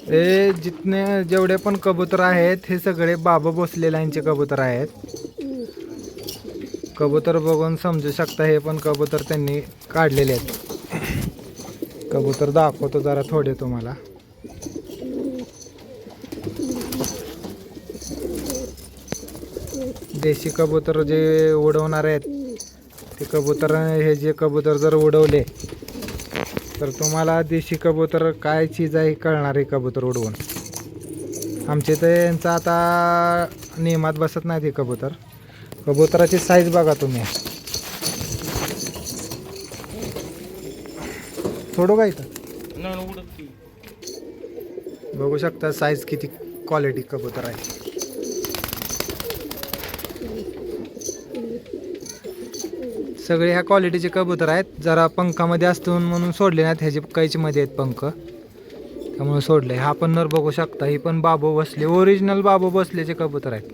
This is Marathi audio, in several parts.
हे जितने जेवढे पण कबूतर आहेत हे सगळे बाबा भोसले लाईनचे कबूतर आहेत. कबूतर बघून समजू शकता हे पण कबूतर त्यांनी काढलेले आहेत. कबूतर दाखवतो जरा थोडे तुम्हाला. देशी कबूतर जे उडवणार आहेत ते कबूतर, हे जे कबूतर जर उडवले तर तुम्हाला देशी कबूतर काय चीज आहे कळणार आहे कबूतर उडवून. आमचे तर यांचं आता नियमात बसत नाही ते कबूतर. कबुतराची साईज बघा तुम्ही. सोडू का इथं? बघू शकता साईज किती क्वालिटी कबूतर आहे. सगळे ह्या क्वालिटीचे कबूतर आहेत. जरा पंखामध्ये असतो म्हणून सोडले नाहीत. ह्याचे कैचमध्ये आहेत पंख त्यामुळे सोडले. हा पण नर बघू शकता. ही पण बाबू भोसले, ओरिजिनल बाबू भोसलेचे कबूतर आहेत.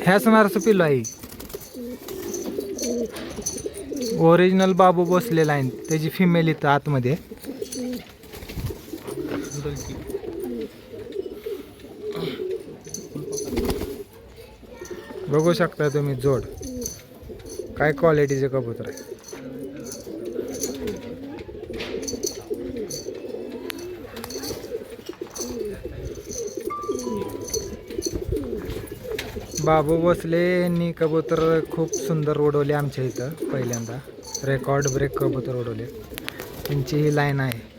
ह्याच नरचं पिल्लू आहे. ओरिजिनल बाबू भोसले लाईन, त्याची फिमेल इथं आतमध्ये. बघू शकता तुम्ही जोड काय क्वालिटीचे कबूतर आहे. बाबू भोसले यांनी कबूतर खूप सुंदर उडवले आमच्या इथं. पहिल्यांदा रेकॉर्ड ब्रेक कबूतर उडवले. त्यांची ही लाईन आहे.